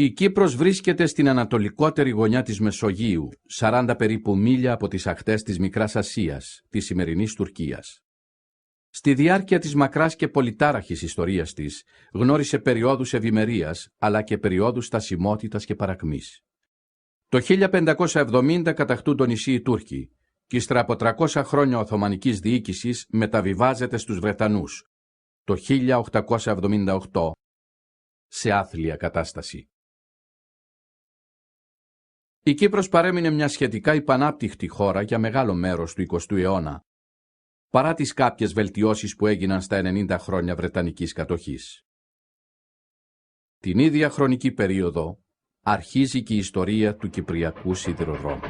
Η Κύπρος βρίσκεται στην ανατολικότερη γωνιά της Μεσογείου, 40 περίπου μίλια από τις ακτές της Μικράς Ασίας, της σημερινής Τουρκίας. Στη διάρκεια της μακράς και πολυτάραχης ιστορίας της, γνώρισε περιόδους ευημερίας, αλλά και περιόδους στασιμότητας και παρακμής. Το 1570 κατακτούν το νησί οι Τούρκοι, και ύστερα από 300 χρόνια Οθωμανικής διοίκησης μεταβιβάζεται στους Βρετανούς, το 1878, σε άθλια κατάσταση. Η Κύπρος παρέμεινε μια σχετικά υπανάπτυχτη χώρα για μεγάλο μέρος του 20ου αιώνα, παρά τις κάποιες βελτιώσεις που έγιναν στα 90 χρόνια Βρετανικής κατοχής. Την ίδια χρονική περίοδο αρχίζει και η ιστορία του Κυπριακού Σιδηροδρόμου.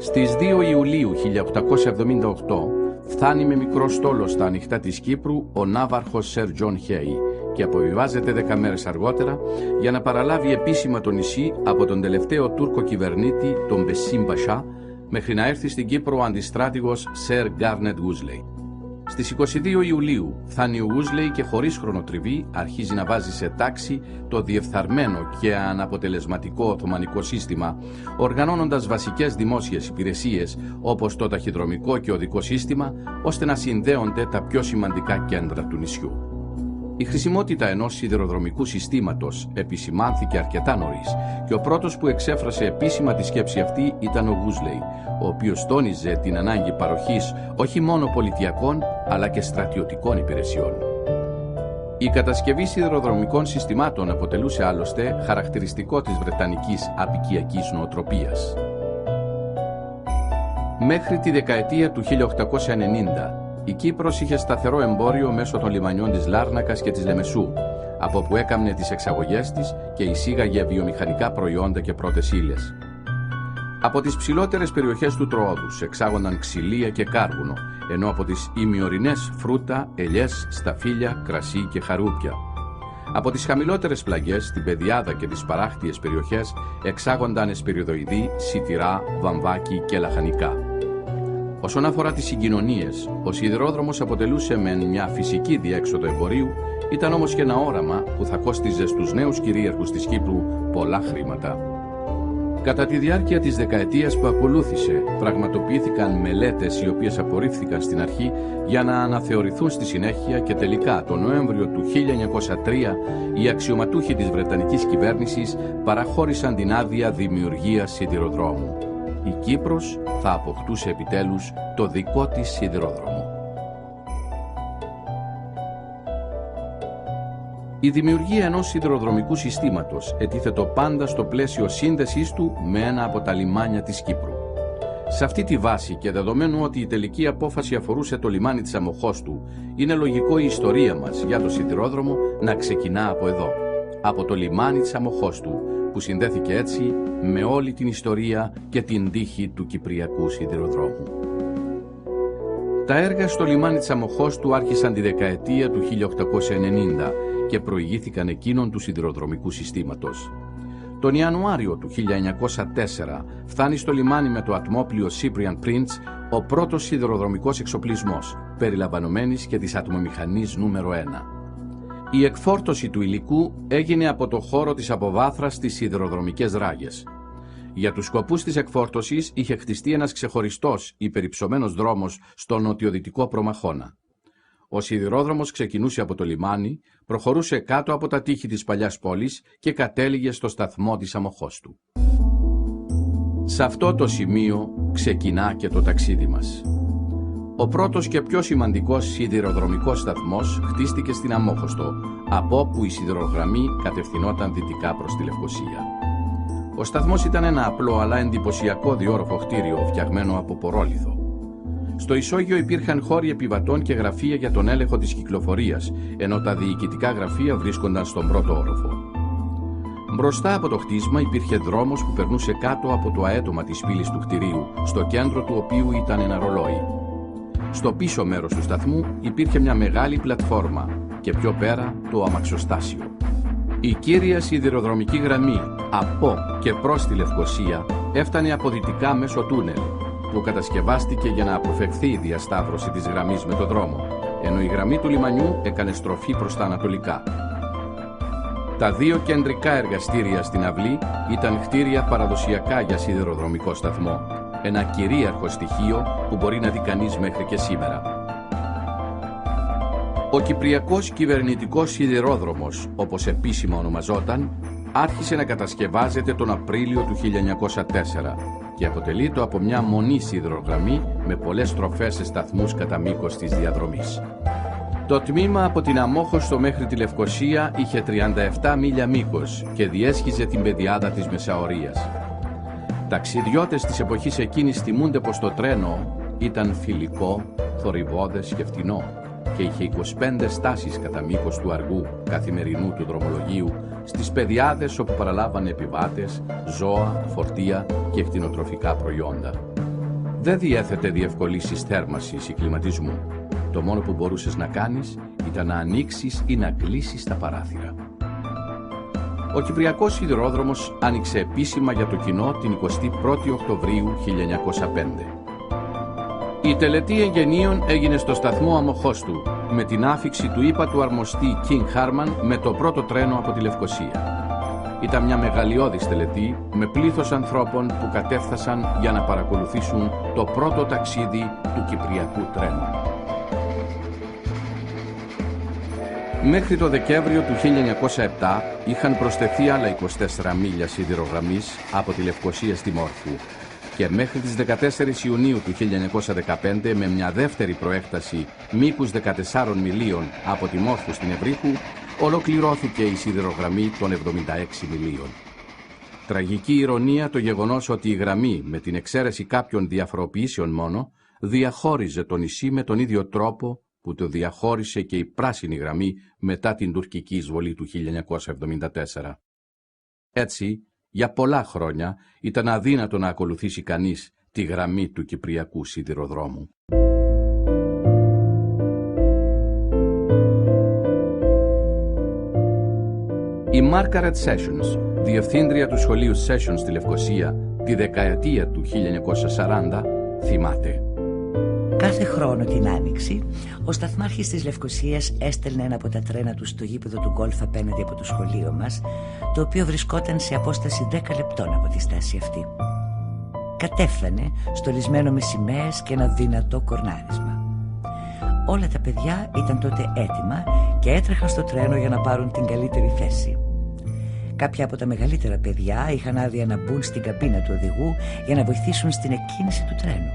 Στις 2 Ιουλίου 1878 φτάνει με μικρό στόλο στα ανοιχτά της Κύπρου ο ναύαρχος Σερ Τζον Χέι και αποβιβάζεται 10 μέρες αργότερα για να παραλάβει επίσημα το νησί από τον τελευταίο Τούρκο κυβερνήτη, τον Μπεσίμ Πασά, μέχρι να έρθει στην Κύπρο ο αντιστράτηγος Σερ Γκάρνετ Γούσλεϊ. Στις 22 Ιουλίου φτάνει ο Γούσλεϊ και χωρίς χρονοτριβή αρχίζει να βάζει σε τάξη το διεφθαρμένο και αναποτελεσματικό Οθωμανικό σύστημα, οργανώνοντας βασικές δημόσιες υπηρεσίες όπως το ταχυδρομικό και οδικό σύστημα, ώστε να συνδέονται τα πιο σημαντικά κέντρα του νησιού. Η χρησιμότητα ενός σιδηροδρομικού συστήματος επισημάνθηκε αρκετά νωρίς και ο πρώτος που εξέφρασε επίσημα τη σκέψη αυτή ήταν ο Γούσλεϊ, ο οποίος τόνιζε την ανάγκη παροχής όχι μόνο πολιτιακών αλλά και στρατιωτικών υπηρεσιών. Η κατασκευή σιδηροδρομικών συστημάτων αποτελούσε άλλωστε χαρακτηριστικό της βρετανικής απικιακής νοοτροπίας. Μέχρι τη δεκαετία του 1890, η Κύπρος είχε σταθερό εμπόριο μέσω των λιμανιών της Λάρνακας και της Λεμεσού, από που έκαμνε τις εξαγωγές της και εισήγαγε βιομηχανικά προϊόντα και πρώτες ύλες. Από τις ψηλότερες περιοχές του Τροόδους εξάγονταν ξυλία και κάρβουνο, ενώ από τις ημιορεινές φρούτα, ελιές, σταφύλια, κρασί και χαρούπια. Από τις χαμηλότερες πλαγιές, την Πεδιάδα και τις παράκτιες περιοχές εξάγονταν εσπεριδοειδή, σιτηρά, βαμβάκι και λαχανικά. Όσον αφορά τις συγκοινωνίες, ο σιδηρόδρομος αποτελούσε μεν μια φυσική διέξοδο εμπορίου, ήταν όμως και ένα όραμα που θα κόστιζε στους νέους κυρίαρχους της Κύπρου πολλά χρήματα. Κατά τη διάρκεια της δεκαετίας που ακολούθησε, πραγματοποιήθηκαν μελέτες οι οποίες απορρίφθηκαν στην αρχή για να αναθεωρηθούν στη συνέχεια και τελικά τον Νοέμβριο του 1903 οι αξιωματούχοι της Βρετανικής κυβέρνησης παραχώρησαν την άδεια δημιουργίας σιδηροδρόμου. Η Κύπρος θα αποκτούσε επιτέλους το δικό της σιδηρόδρομο. Η δημιουργία ενός σιδηροδρομικού συστήματος ετίθετο πάντα στο πλαίσιο σύνδεσής του με ένα από τα λιμάνια της Κύπρου. Σε αυτή τη βάση και δεδομένου ότι η τελική απόφαση αφορούσε το λιμάνι της Αμμοχώστου, είναι λογικό η ιστορία μας για το σιδηρόδρομο να ξεκινά από εδώ, από το λιμάνι της Αμμοχώστου, που συνδέθηκε έτσι με όλη την ιστορία και την τύχη του Κυπριακού Σιδηροδρόμου. Τα έργα στο λιμάνι της Αμμοχώστου άρχισαν τη δεκαετία του 1890 και προηγήθηκαν εκείνων του σιδηροδρομικού συστήματος. Τον Ιανουάριο του 1904 φτάνει στο λιμάνι με το ατμόπλοιο Cyprian Prince ο πρώτος σιδηροδρομικός εξοπλισμός, περιλαμβανομένης και της ατμομηχανής νούμερο 1. Η εκφόρτωση του υλικού έγινε από το χώρο της αποβάθρας στις σιδηροδρομικές ράγες. Για τους σκοπούς της εκφόρτωσης είχε χτιστεί ένας ξεχωριστός υπερυψωμένος δρόμος στο νοτιοδυτικό προμαχώνα. Ο σιδηρόδρομος ξεκινούσε από το λιμάνι, προχωρούσε κάτω από τα τείχη της παλιάς πόλης και κατέληγε στο σταθμό της Αμμοχώστου. Σε αυτό το σημείο ξεκινά και το ταξίδι μας. Ο πρώτος και πιο σημαντικός σιδηροδρομικός σταθμός χτίστηκε στην Αμμόχωστο, από όπου η σιδηρογραμμή κατευθυνόταν δυτικά προς τη Λευκοσία. Ο σταθμός ήταν ένα απλό αλλά εντυπωσιακό διόροφο κτίριο φτιαγμένο από πορόλιθο. Στο ισόγειο υπήρχαν χώροι επιβατών και γραφεία για τον έλεγχο της κυκλοφορίας, ενώ τα διοικητικά γραφεία βρίσκονταν στον πρώτο όροφο. Μπροστά από το χτίσμα υπήρχε δρόμος που περνούσε κάτω από το αέτωμα της πύλης του κτηρίου, στο κέντρο του οποίου ήταν ένα ρολόι. Στο πίσω μέρος του σταθμού υπήρχε μια μεγάλη πλατφόρμα και πιο πέρα το αμαξοστάσιο. Η κύρια σιδηροδρομική γραμμή από και προς τη Λευκοσία έφτανε από δυτικά μέσω τούνελ, που κατασκευάστηκε για να αποφευθεί η διασταύρωση της γραμμής με το δρόμο, ενώ η γραμμή του λιμανιού έκανε στροφή προς τα ανατολικά. Τα δύο κεντρικά εργαστήρια στην αυλή ήταν κτίρια παραδοσιακά για σιδηροδρομικό σταθμό, ένα κυρίαρχο στοιχείο που μπορεί να δει κανείς μέχρι και σήμερα. Ο Κυπριακός Κυβερνητικός Σιδηρόδρομος, όπως επίσημα ονομαζόταν, άρχισε να κατασκευάζεται τον Απρίλιο του 1904 και αποτελείται από μια μονή σιδηρογραμμή με πολλές στροφές σε σταθμούς κατά μήκος της διαδρομής. Το τμήμα από την Αμόχωστο μέχρι τη Λευκοσία είχε 37 μίλια μήκος και διέσχιζε την πεδιάδα της Μεσαωρίας. Ταξιδιώτες της εποχής εκείνης θυμούνται πως το τρένο ήταν φιλικό, θορυβώδες και φτηνό και είχε 25 στάσεις κατά μήκος του αργού καθημερινού του δρομολογίου στις πεδιάδες όπου παραλάβανε επιβάτες, ζώα, φορτία και κτηνοτροφικά προϊόντα. Δεν διέθετε διευκολύσεις θέρμασης ή κλιματισμού. Το μόνο που μπορούσες να κάνεις ήταν να ανοίξεις ή να κλείσεις τα παράθυρα. Ο Κυπριακός Σιδηρόδρομος άνοιξε επίσημα για το κοινό την 21η Οκτωβρίου 1905. Η τελετή εγγενείων έγινε στο σταθμό Αμοχώστου με την άφιξη του ύπατου αρμοστή King Harman με το πρώτο τρένο από τη Λευκοσία. Ήταν μια μεγαλειώδης τελετή με πλήθος ανθρώπων που κατέφθασαν για να παρακολουθήσουν το πρώτο ταξίδι του Κυπριακού τρένου. Μέχρι το Δεκέμβριο του 1907 είχαν προσθεθεί άλλα 24 μίλια σιδηρογραμμής από τη Λευκοσία στη Μόρφου και μέχρι τις 14 Ιουνίου του 1915 με μια δεύτερη προέκταση μήκους 14 μιλίων από τη Μόρφου στην Ευρύχου ολοκληρώθηκε η σιδηρογραμμή των 76 μιλίων. Τραγική ηρωνία το γεγονός ότι η γραμμή, με την εξαίρεση κάποιων διαφοροποιήσεων μόνο, διαχώριζε το νησί με τον ίδιο τρόπο που το διαχώρισε και η πράσινη γραμμή μετά την τουρκική εισβολή του 1974. Έτσι, για πολλά χρόνια ήταν αδύνατο να ακολουθήσει κανείς τη γραμμή του Κυπριακού Σιδηροδρόμου. Η Μάρκαρετ Sessions, διευθύντρια του σχολείου Sessions στη Λευκοσία τη δεκαετία του 1940, θυμάται. Κάθε χρόνο την Άνοιξη, ο σταθμάρχης της Λευκοσίας έστελνε ένα από τα τρένα του στο γήπεδο του γκολφ απέναντι από το σχολείο μας, το οποίο βρισκόταν σε απόσταση 10 λεπτών από τη στάση αυτή. Κατέφθανε, στολισμένο με σημαίες και ένα δυνατό κορνάρισμα. Όλα τα παιδιά ήταν τότε έτοιμα και έτρεχαν στο τρένο για να πάρουν την καλύτερη θέση. Κάποια από τα μεγαλύτερα παιδιά είχαν άδεια να μπουν στην καμπίνα του οδηγού για να βοηθήσουν στην εκκίνηση του τρένου.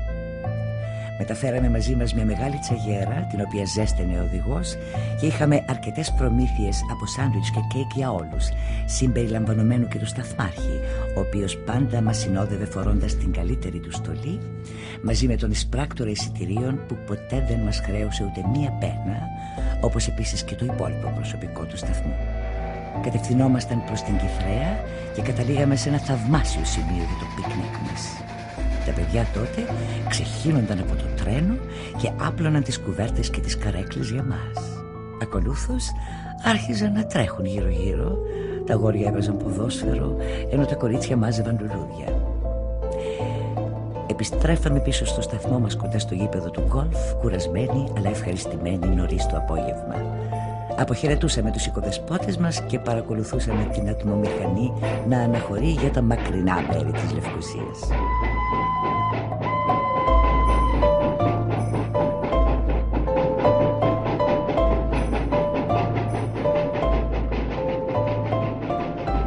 Μεταφέραμε μαζί μας μια μεγάλη τσαγέρα, την οποία ζέστενε ο οδηγός, και είχαμε αρκετές προμήθειες από σάντουιτς και κέικ για όλους, συμπεριλαμβανομένου και του σταθμάρχη, ο οποίος πάντα μας συνόδευε φορώντας την καλύτερη του στολή, μαζί με τον εισπράκτορα εισιτηρίων που ποτέ δεν μας χρέωσε ούτε μία πένα, όπως επίσης και το υπόλοιπο προσωπικό του σταθμού. Κατευθυνόμασταν προς την Κιθρέα και καταλήγαμε σε ένα θαυμάσιο σημείο για το πικνίκ μας. Τα παιδιά τότε ξεχύνονταν από το τρένο και άπλωναν τις κουβέρτες και τις καρέκλες για μας. Ακολούθως άρχιζαν να τρέχουν γύρω-γύρω, τα αγόρια έβαζαν ποδόσφαιρο, ενώ τα κορίτσια μάζευαν λουλούδια. Επιστρέφαμε πίσω στο σταθμό μας κοντά στο γήπεδο του γκολφ, κουρασμένοι αλλά ευχαριστημένοι νωρίς το απόγευμα. Αποχαιρετούσαμε τους οικοδεσπότες μας και παρακολουθούσαμε την ατμομηχανή να αναχωρεί για τα μακρινά μέρη της Λευκοσίας.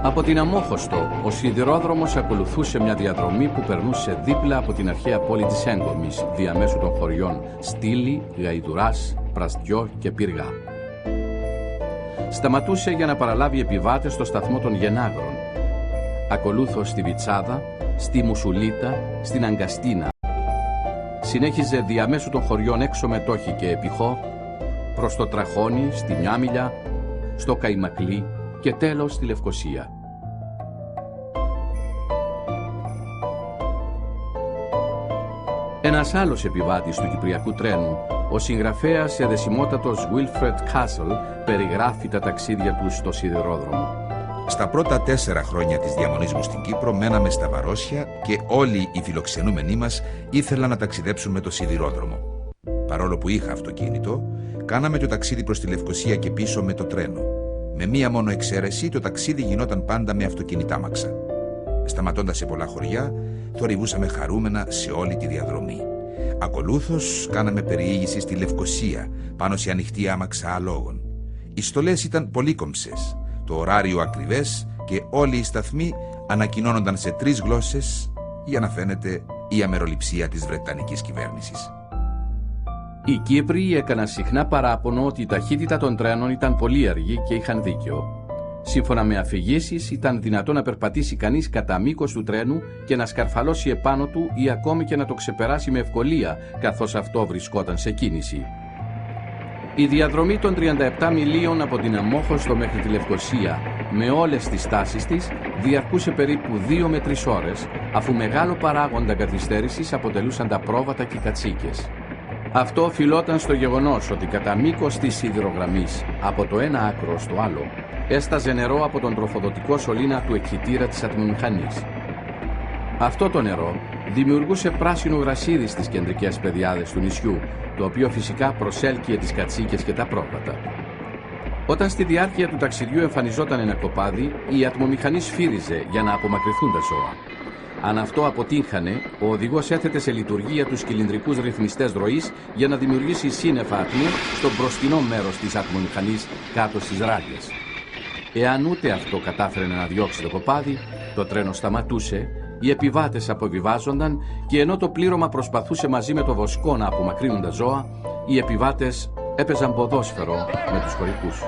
Από την Αμόχωστο, ο σιδηρόδρομος ακολουθούσε μια διαδρομή που περνούσε δίπλα από την αρχαία πόλη της Έγκομης, διαμέσου των χωριών Στήλη, Γαϊδουράς, Πραστιό και Πυργά. Σταματούσε για να παραλάβει επιβάτες στο σταθμό των Γεννάγρων. Ακολούθως στη Βιτσάδα, στη Μουσουλίτα, στην Αγκαστίνα. Συνέχιζε διαμέσου των χωριών Έξω Μετόχη και Επιχώ, προς το Τραχώνι, στη Μιάμιλια, στο Καϊμακλή και τέλος στη Λευκοσία. Ένας άλλος επιβάτης του Κυπριακού τρένου, ο συγγραφέας εδεσιμότατος Wilfred Castle, περιγράφει τα ταξίδια του στο σιδηρόδρομο. Στα πρώτα 4 χρόνια της διαμονής μου στην Κύπρο μέναμε στα Βαρόσια και όλοι οι φιλοξενούμενοι μας ήθελαν να ταξιδέψουν με το σιδηρόδρομο. Παρόλο που είχα αυτοκίνητο, κάναμε το ταξίδι προς τη Λευκοσία και πίσω με το τρένο. Με μία μόνο εξαίρεση, το ταξίδι γινόταν πάντα με αυτοκινητάμαξα. Σταματώντας σε πολλά χωριά, θορυβούσαμε χαρούμενα σε όλη τη διαδρομή. Ακολούθως, κάναμε περιήγηση στη Λευκοσία, πάνω σε ανοιχτή άμαξα αλόγων. Οι στολές ήταν πολύ κομψές, το ωράριο ακριβές και όλοι οι σταθμοί ανακοινώνονταν σε 3 γλώσσες για να φαίνεται η αμεροληψία της Βρετανικής κυβέρνησης. Οι Κύπροι έκαναν συχνά παράπονο ότι η ταχύτητα των τρένων ήταν πολύ αργή και είχαν δίκιο. Σύμφωνα με αφηγήσεις, ήταν δυνατό να περπατήσει κανείς κατά μήκος του τρένου και να σκαρφαλώσει επάνω του ή ακόμη και να το ξεπεράσει με ευκολία, καθώς αυτό βρισκόταν σε κίνηση. Η διαδρομή των 37 μιλίων από την Αμμόχωστο μέχρι τη Λευκοσία, με όλες τις στάσεις της, διαρκούσε περίπου 2 με 3 ώρες, αφού μεγάλο παράγοντα καθυστέρησης αποτελούσαν τα πρόβατα και οι κατσίκες. Αυτό οφειλόταν στο γεγονός ότι κατά μήκος της σιδηρογραμμής, από το ένα άκρο στο άλλο, έσταζε νερό από τον τροφοδοτικό σωλήνα του εκχυτήρα της ατμομηχανής. Αυτό το νερό δημιουργούσε πράσινο γρασίδι στις κεντρικές πεδιάδες του νησιού, το οποίο φυσικά προσέλκυε τις κατσίκες και τα πρόβατα. Όταν στη διάρκεια του ταξιδιού εμφανιζόταν ένα κοπάδι, η ατμομηχανή σφύριζε για να απομακρυνθούν τα ζώα. Αν αυτό αποτύχανε, ο οδηγός έθετε σε λειτουργία τους κυλινδρικούς ρυθμιστές ροής για να δημιουργήσει σύννεφα ατμού στο μπροστινό μέρος της ατμομηχανής κάτω στις ράγες. Εάν ούτε αυτό κατάφερε να διώξει το κοπάδι, το τρένο σταματούσε, οι επιβάτες αποβιβάζονταν και ενώ το πλήρωμα προσπαθούσε μαζί με το βοσκό να απομακρύνουν τα ζώα, οι επιβάτες έπαιζαν ποδόσφαιρο με τους χωρικούς.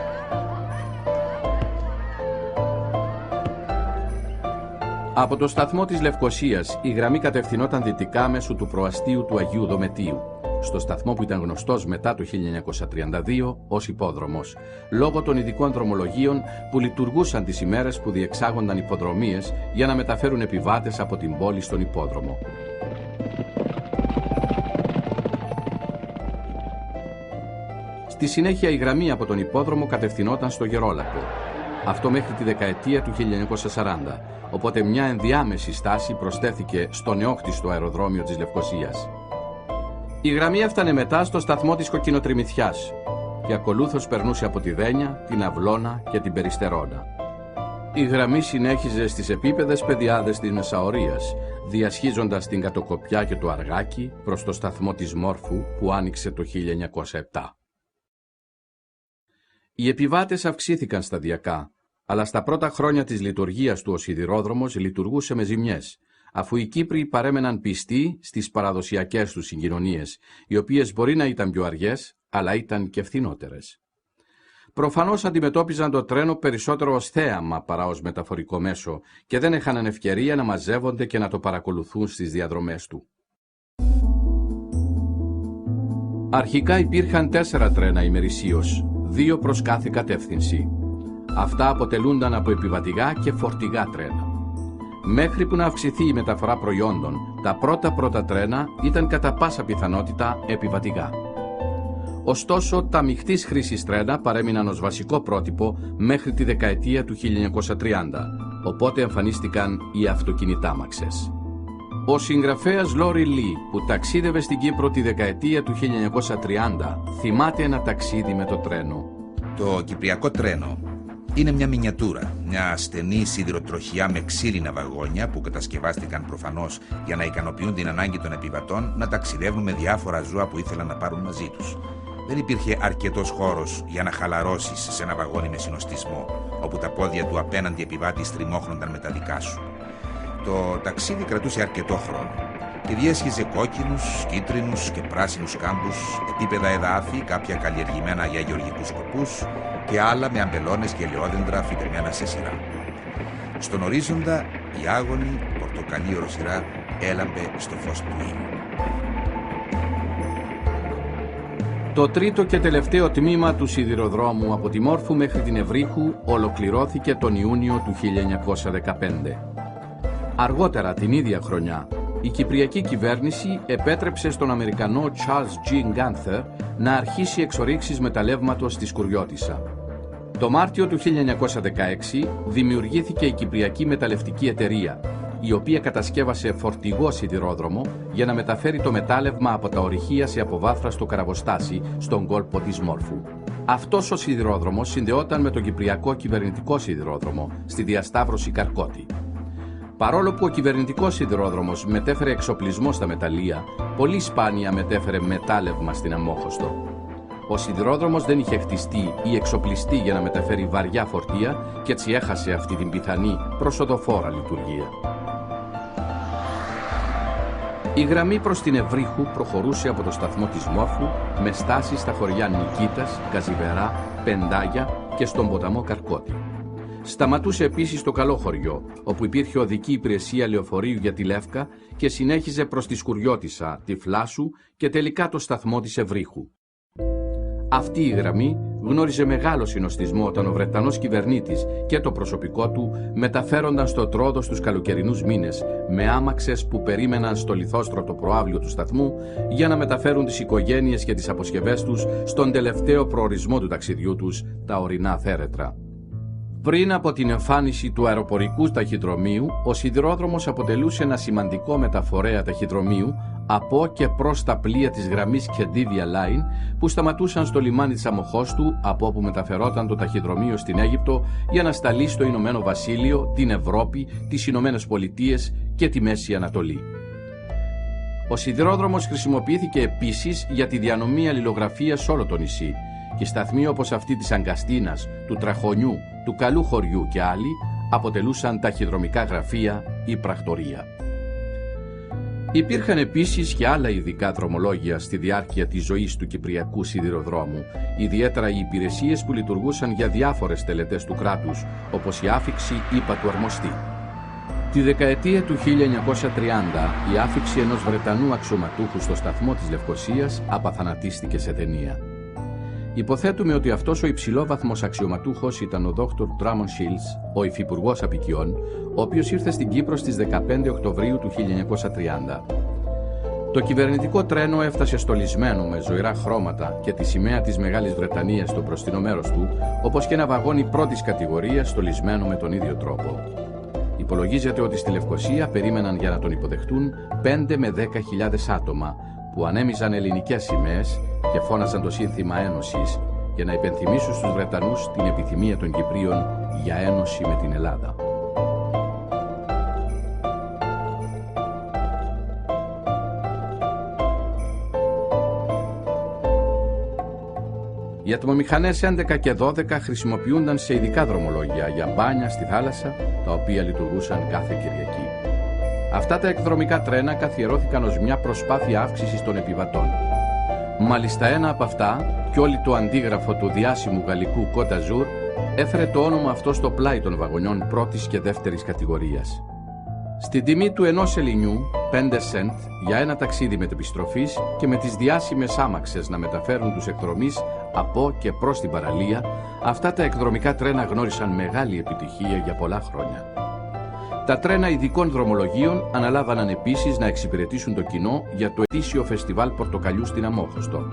Από το σταθμό της Λευκοσίας η γραμμή κατευθυνόταν δυτικά μέσω του προαστίου του Αγίου Δομετίου, στο σταθμό που ήταν γνωστός μετά το 1932 ως υπόδρομος, λόγω των ειδικών δρομολογίων που λειτουργούσαν τις ημέρες που διεξάγονταν υποδρομίες για να μεταφέρουν επιβάτες από την πόλη στον υπόδρομο. Στη συνέχεια η γραμμή από τον υπόδρομο κατευθυνόταν στο Γερόλακο, αυτό μέχρι τη δεκαετία του 1940, οπότε μια ενδιάμεση στάση προσθέθηκε στο νεόκτιστο αεροδρόμιο της Λευκοσίας. Η γραμμή έφτανε μετά στο σταθμό της Κοκκινοτριμηθιάς και ακολούθως περνούσε από τη Δένια, την Αυλώνα και την Περιστερώνα. Η γραμμή συνέχιζε στις επίπεδες πεδιάδες της Μεσαωρίας, διασχίζοντας την Κατοκοπιά και το Αργάκι προς το σταθμό της Μόρφου που άνοιξε το 1907. Οι επιβάτες αυξήθηκαν σταδιακά, αλλά στα πρώτα χρόνια της λειτουργίας του ο σιδηρόδρομος λειτουργούσε με ζημιές, αφού οι Κύπροι παρέμεναν πιστοί στις παραδοσιακές τους συγκοινωνίες, οι οποίες μπορεί να ήταν πιο αργές, αλλά ήταν και φθηνότερες. Προφανώς αντιμετώπιζαν το τρένο περισσότερο ως θέαμα παρά ως μεταφορικό μέσο και δεν είχαν ευκαιρία να μαζεύονται και να το παρακολουθούν στις διαδρομές του. Αρχικά υπήρχαν 4 τρένα ημερησίως, 2 προς κάθε κατεύθυνση. Αυτά αποτελούνταν από επιβατηγά και φορτηγά τρένα. Μέχρι που να αυξηθεί η μεταφορά προϊόντων, τα πρώτα τρένα ήταν κατά πάσα πιθανότητα επιβατηγά. Ωστόσο, τα μειχτής χρήσης τρένα παρέμειναν ως βασικό πρότυπο μέχρι τη δεκαετία του 1930, οπότε εμφανίστηκαν οι αυτοκινητάμαξες. Ο συγγραφέας Λόρι Λί, που ταξίδευε στην Κύπρο τη δεκαετία του 1930, θυμάται ένα ταξίδι με το τρένο. Το Κυπριακό τρένο είναι μια μινιατούρα, μια στενή σιδηροτροχιά με ξύλινα βαγόνια που κατασκευάστηκαν προφανώς για να ικανοποιούν την ανάγκη των επιβατών να ταξιδεύουν με διάφορα ζώα που ήθελαν να πάρουν μαζί τους. Δεν υπήρχε αρκετός χώρος για να χαλαρώσεις σε ένα βαγόνι με συνοστισμό, όπου τα πόδια του απέναντι επιβάτη στριμώχνονταν με τα δικά σου. Το ταξίδι κρατούσε αρκετό χρόνο και διέσχιζε κόκκινους, κίτρινους και πράσινους κάμπους, επίπεδα εδάφη, κάποια καλλιεργημένα για γεωργικούς σκοπούς και άλλα με αμπελώνες και ελαιόδεντρα φυτεμένα σε σειρά. Στον ορίζοντα η άγονη πορτοκαλί οροσειρά έλαμπε στο φως του ήλιου. Το τρίτο και τελευταίο τμήμα του σιδηροδρόμου από τη Μόρφου μέχρι την Ευρύχου ολοκληρώθηκε τον Ιούνιο του 1915. Αργότερα την ίδια χρονιά, η κυπριακή κυβέρνηση επέτρεψε στον Αμερικανό Charles G. Gunther να αρχίσει εξορίξεις μεταλλεύματος στη Σκουριώτισσα. Το Μάρτιο του 1916 δημιουργήθηκε η Κυπριακή Μεταλλευτική Εταιρεία, η οποία κατασκεύασε φορτηγό σιδηρόδρομο για να μεταφέρει το μετάλλευμα από τα ορυχεία σε αποβάθραστο καραβοστάσι στον κόλπο της Μόρφου. Αυτός ο σιδηρόδρομος συνδεόταν με τον Κυπριακό Κυβερνητικό Σιδηρόδρομο στη διασταύρωση Καρκώτη. Παρόλο που ο κυβερνητικός σιδηρόδρομος μετέφερε εξοπλισμό στα μεταλλεία, πολύ σπάνια μετέφερε μετάλλευμα στην Αμμόχωστο. Ο σιδηρόδρομος δεν είχε χτιστεί ή εξοπλιστεί για να μεταφέρει βαριά φορτία και έτσι έχασε αυτή την πιθανή προσοδοφόρα λειτουργία. Η γραμμή προς την Ευρύχου προχωρούσε από το σταθμό της Μόρφου με στάσεις στα χωριά Νικήτας, Καζιβερά, Πεντάγια και στον ποταμό Καρκώτη. Σταματούσε επίσης στο Καλό Χωριό, όπου υπήρχε οδική υπηρεσία λεωφορείου για τη Λεύκα και συνέχιζε προς τη Σκουριώτισσα, τη Φλάσου και τελικά το σταθμό της Ευρύχου. Αυτή η γραμμή γνώριζε μεγάλο συνοστισμό όταν ο Βρετανός κυβερνήτης και το προσωπικό του μεταφέρονταν στο Τρόδο στους καλοκαιρινούς μήνες με άμαξες που περίμεναν στο λιθόστρωτο προαύλιο του σταθμού για να μεταφέρουν τις οικογένειες και τις αποσκευές τους στον τελευταίο προορισμό του ταξιδιού τους, τα ορεινά θέρετρα. Πριν από την εμφάνιση του αεροπορικού ταχυδρομείου, ο σιδηρόδρομος αποτελούσε ένα σημαντικό μεταφορέα ταχυδρομείου από και προς τα πλοία της γραμμής Khedivial Line που σταματούσαν στο λιμάνι της Αμμοχώστου, από όπου μεταφερόταν το ταχυδρομείο στην Αίγυπτο για να σταλεί στο Ηνωμένο Βασίλειο, την Ευρώπη, τις Ηνωμένες Πολιτείες και τη Μέση Ανατολή. Ο σιδηρόδρομος χρησιμοποιήθηκε επίσης για τη διανομή αλληλογραφίας σε όλο το νησί και σταθμοί όπως αυτή της Αγκαστίνας, του Τραχονιού, του Καλού Χωριού και άλλοι αποτελούσαν ταχυδρομικά γραφεία ή πρακτορία. Υπήρχαν επίσης και άλλα ειδικά δρομολόγια στη διάρκεια της ζωής του Κυπριακού Σιδηροδρόμου, ιδιαίτερα οι υπηρεσίες που λειτουργούσαν για διάφορες τελετές του κράτους, όπως η άφιξη ύπατου αρμοστή. Τη δεκαετία του 1930, η άφιξη ενός Βρετανού αξιωματούχου στο σταθμό της Λευκωσίας απαθανατίστηκε σε ταινία. Υποθέτουμε ότι αυτός ο υψηλόβαθμος αξιωματούχος ήταν ο Dr. Drummond Shields, ο υφυπουργός απικιών, ο οποίος ήρθε στην Κύπρο στις 15 Οκτωβρίου του 1930. Το κυβερνητικό τρένο έφτασε στολισμένο με ζωηρά χρώματα και τη σημαία της Μεγάλης Βρετανίας στο μπροστινό μέρος του, όπως και ένα βαγόνι πρώτης κατηγορίας στολισμένο με τον ίδιο τρόπο. Υπολογίζεται ότι στη Λευκωσία περίμεναν για να τον υποδεχτούν 5 με 10.000 άτομα, που ανέμιζαν ελληνικές σημαίες και φώναζαν το σύνθημα Ένωσης για να υπενθυμίσουν στους Βρετανούς την επιθυμία των Κυπρίων για ένωση με την Ελλάδα. Οι ατμομηχανές 11 και 12 χρησιμοποιούνταν σε ειδικά δρομολόγια για μπάνια στη θάλασσα, τα οποία λειτουργούσαν κάθε Κυριακή. Αυτά τα εκδρομικά τρένα καθιερώθηκαν ως μια προσπάθεια αύξησης των επιβατών. Μάλιστα ένα από αυτά, κι όλη το αντίγραφο του διάσημου γαλλικού Côte d'Azur, έφερε το όνομα αυτό στο πλάι των βαγονιών πρώτης και δεύτερης κατηγορίας. Στην τιμή του 1 σελινιού, 5 σεντ, για ένα ταξίδι μετεπιστροφής και με τις διάσημες άμαξες να μεταφέρουν τους εκδρομείς από και προς την παραλία, αυτά τα εκδρομικά τρένα γνώρισαν μεγάλη επιτυχία για πολλά χρόνια. Τα τρένα ειδικών δρομολογίων αναλάβαναν επίσης να εξυπηρετήσουν το κοινό για το ετήσιο φεστιβάλ Πορτοκαλιού στην Αμμόχωστο.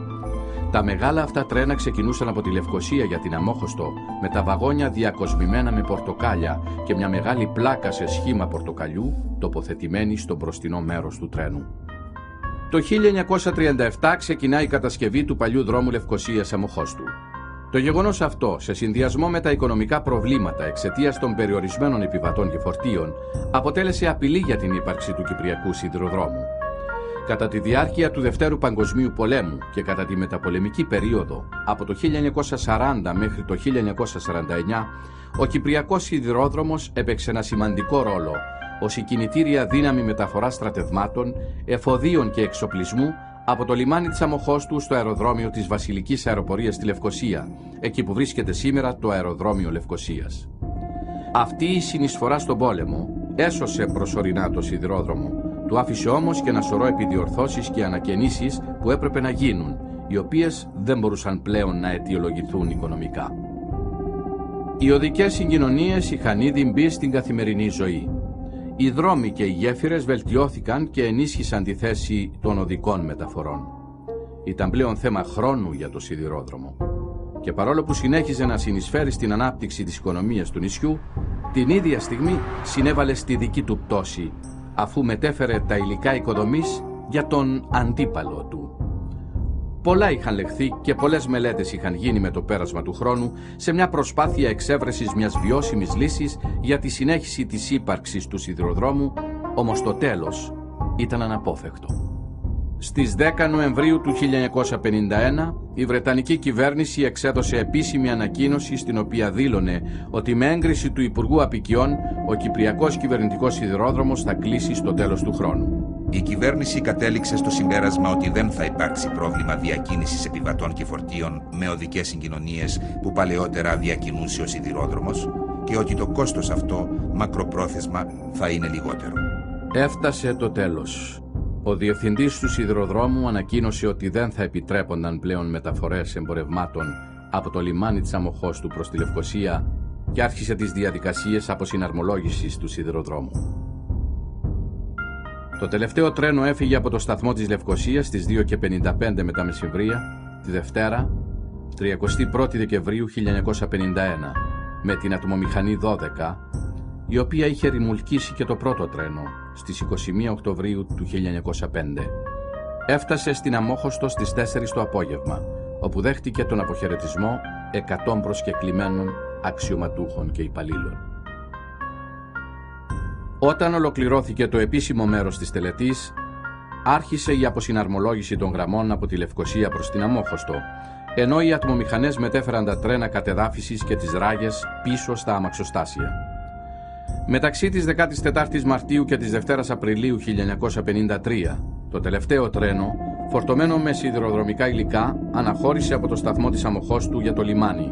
Τα μεγάλα αυτά τρένα ξεκινούσαν από τη Λευκωσία για την Αμμόχωστο, με τα βαγόνια διακοσμημένα με πορτοκάλια και μια μεγάλη πλάκα σε σχήμα πορτοκαλιού τοποθετημένη στο μπροστινό μέρος του τρένου. Το 1937 ξεκινάει η κατασκευή του παλιού δρόμου Λευκωσίας-Αμμοχώστου. Το γεγονός αυτό, σε συνδυασμό με τα οικονομικά προβλήματα εξαιτίας των περιορισμένων επιβατών και φορτίων, αποτέλεσε απειλή για την ύπαρξη του Κυπριακού Σιδηροδρόμου. Κατά τη διάρκεια του Δευτέρου Παγκοσμίου Πολέμου και κατά τη μεταπολεμική περίοδο, από το 1940 μέχρι το 1949, ο Κυπριακός Σιδηρόδρομος έπαιξε ένα σημαντικό ρόλο ως η κινητήρια δύναμη μεταφοράς στρατευμάτων, εφοδίων και εξοπλισμού από το λιμάνι της Αμμοχώστου στο αεροδρόμιο της Βασιλικής Αεροπορίας στη Λευκωσία, εκεί που βρίσκεται σήμερα το αεροδρόμιο Λευκωσίας. Αυτή η συνεισφορά στον πόλεμο έσωσε προσωρινά το σιδηρόδρομο, του άφησε όμως και ένα σωρό επιδιορθώσεις και ανακαινήσεις που έπρεπε να γίνουν, οι οποίες δεν μπορούσαν πλέον να αιτιολογηθούν οικονομικά. Οι οδικές συγκοινωνίες είχαν ήδη μπει στην καθημερινή ζωή. οι δρόμοι και οι γέφυρες βελτιώθηκαν και ενίσχυσαν τη θέση των οδικών μεταφορών. Ήταν πλέον θέμα χρόνου για το σιδηρόδρομο. Και παρόλο που συνέχιζε να συνεισφέρει στην ανάπτυξη της οικονομίας του νησιού, την ίδια στιγμή συνέβαλε στη δική του πτώση, αφού μετέφερε τα υλικά οικοδομής για τον αντίπαλο του. Πολλά είχαν λεχθεί και πολλές μελέτες είχαν γίνει με το πέρασμα του χρόνου σε μια προσπάθεια εξέβρεσης μιας βιώσιμης λύσης για τη συνέχιση της ύπαρξης του σιδηροδρόμου, όμως το τέλος ήταν αναπόφευκτο. Στις 10 Νοεμβρίου του 1951, η Βρετανική κυβέρνηση εξέδωσε επίσημη ανακοίνωση στην οποία δήλωνε ότι με έγκριση του Υπουργού Απικιών ο Κυπριακός Κυβερνητικός Σιδηρόδρομος θα κλείσει στο τέλος του χρόνου. Η κυβέρνηση κατέληξε στο συμπέρασμα ότι δεν θα υπάρξει πρόβλημα διακίνησης επιβατών και φορτίων με οδικές συγκοινωνίες που παλαιότερα διακινούσε ο σιδηρόδρομος και ότι το κόστος αυτό μακροπρόθεσμα θα είναι λιγότερο. Έφτασε το τέλος. Ο διευθυντής του σιδηροδρόμου ανακοίνωσε ότι δεν θα επιτρέπονταν πλέον μεταφορές εμπορευμάτων από το λιμάνι της Αμμοχώστου προς τη Λευκοσία και άρχισε τις διαδικασίες αποσυναρμολόγησης του σιδηροδρόμου. Το τελευταίο τρένο έφυγε από το σταθμό της Λευκοσίας στις 2:55 μετά μεσημβρία, τη Δευτέρα, 31η Δεκεμβρίου 1951, με την ατμομηχανή 12, η οποία είχε ρημουλκίσει και το πρώτο τρένο στις 21 Οκτωβρίου του 1905. Έφτασε στην Αμμόχωστο στις 4 το απόγευμα, όπου δέχτηκε τον αποχαιρετισμό 100 προσκεκλημένων αξιωματούχων και υπαλλήλων. Όταν ολοκληρώθηκε το επίσημο μέρος της τελετής, άρχισε η αποσυναρμολόγηση των γραμμών από τη Λευκοσία προς την Αμμόχωστο, ενώ οι ατμομηχανές μετέφεραν τα τρένα κατεδάφισης και τις ράγες πίσω στα αμαξοστάσια. Μεταξύ της 14ης Μαρτίου και της Δευτέρας Απριλίου 1953, το τελευταίο τρένο, φορτωμένο με σιδηροδρομικά υλικά, αναχώρησε από το σταθμό της Αμμοχώστου για το λιμάνι,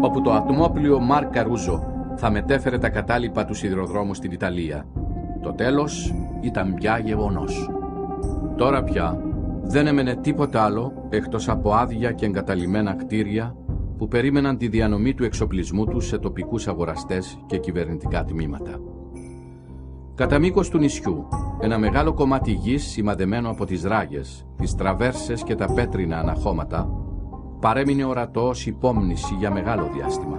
όπου το ατμόπλοιο Μαρ Καρούζο θα μετέφερε τα κατάλοιπα του σιδηροδρόμου στην Ιταλία. Το τέλος ήταν πια γεγονός. Τώρα πια δεν έμενε τίποτα άλλο εκτός από άδεια και εγκαταλειμμένα κτίρια που περίμεναν τη διανομή του εξοπλισμού τους σε τοπικούς αγοραστές και κυβερνητικά τμήματα. Κατά μήκος του νησιού, ένα μεγάλο κομμάτι γης σημαδεμένο από τις ράγες, τις τραβέρσες και τα πέτρινα αναχώματα, παρέμεινε ορατό ως υπόμνηση για μεγάλο διάστημα,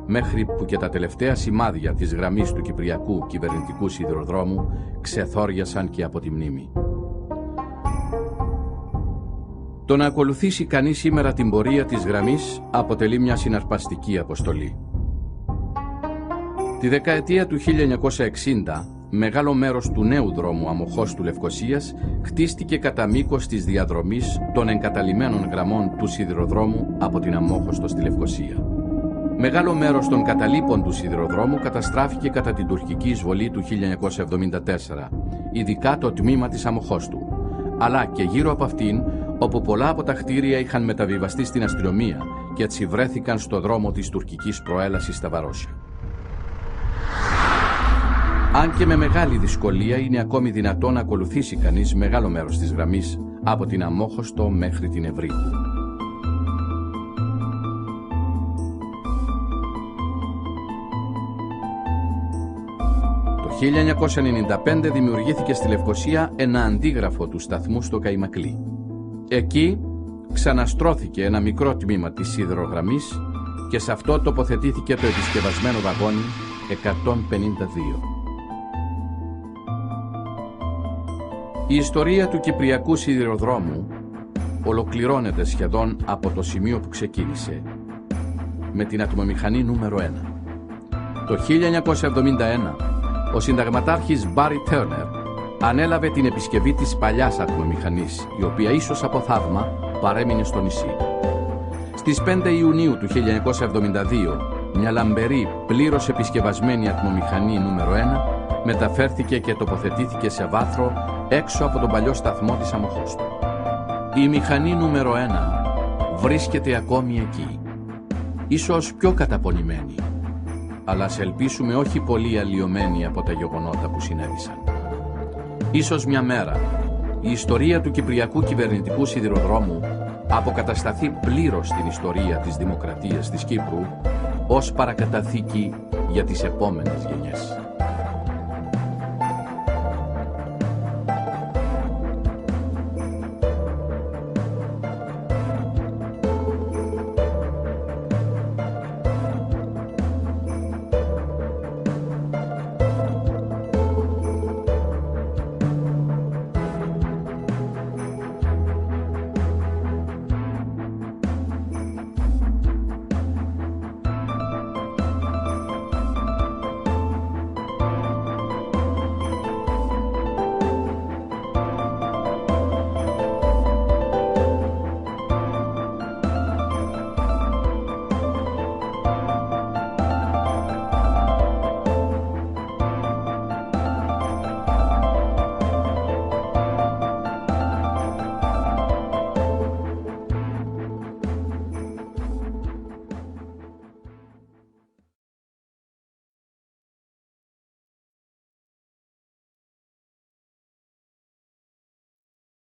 μέχρι που και τα τελευταία σημάδια της γραμμής του Κυπριακού Κυβερνητικού Σιδηροδρόμου ξεθόριασαν και από τη μνήμη. Το να ακολουθήσει κανείς σήμερα την πορεία της γραμμής αποτελεί μια συναρπαστική αποστολή. Τη δεκαετία του 1960, μεγάλο μέρος του νέου δρόμου Αμμοχώστου Λευκοσίας χτίστηκε κατά μήκος της διαδρομής των εγκαταλειμμένων γραμμών του σιδηροδρόμου από την Αμμόχωστο στη Λευκοσία. Μεγάλο μέρος των καταλήπων του σιδηροδρόμου καταστράφηκε κατά την τουρκική εισβολή του 1974, ειδικά το τμήμα της Αμμοχώστου, αλλά και γύρω από αυτήν, όπου πολλά από τα κτίρια είχαν μεταβιβαστεί στην αστυνομία και έτσι βρέθηκαν στο δρόμο της τουρκικής προέλασης στα Βαρόσια. Αν και με μεγάλη δυσκολία είναι ακόμη δυνατό να ακολουθήσει κανείς μεγάλο μέρος της γραμμής από την Αμμόχωστο μέχρι την Ευρύχου. Το 1995 δημιουργήθηκε στη Λευκοσία ένα αντίγραφο του σταθμού στο Καϊμακλή. Εκεί ξαναστρώθηκε ένα μικρό τμήμα της σιδηρογραμμής και σε αυτό τοποθετήθηκε το επισκευασμένο βαγόνι 152. Η ιστορία του Κυπριακού Σιδηροδρόμου ολοκληρώνεται σχεδόν από το σημείο που ξεκίνησε, με την ατμομηχανή νούμερο 1. Το 1971, ο συνταγματάρχης Μπάρι Τέρνερ ανέλαβε την επισκευή της παλιάς ατμομηχανής, η οποία ίσως από θαύμα παρέμεινε στο νησί. Στις 5 Ιουνίου του 1972, μια λαμπερή, πλήρως επισκευασμένη ατμομηχανή νούμερο 1 μεταφέρθηκε και τοποθετήθηκε σε βάθρο έξω από τον παλιό σταθμό της Αμμοχώστου. Η μηχανή νούμερο 1 βρίσκεται ακόμη εκεί, ίσως πιο καταπονημένη, αλλά σε ελπίσουμε όχι πολύ αλλοιωμένη από τα γεγονότα που συνέβησαν. Ίσως μια μέρα η ιστορία του Κυπριακού Κυβερνητικού Σιδηροδρόμου αποκατασταθεί πλήρως στην ιστορία της δημοκρατίας της Κύπρου ως παρακαταθήκη για τις επόμενες γενιές.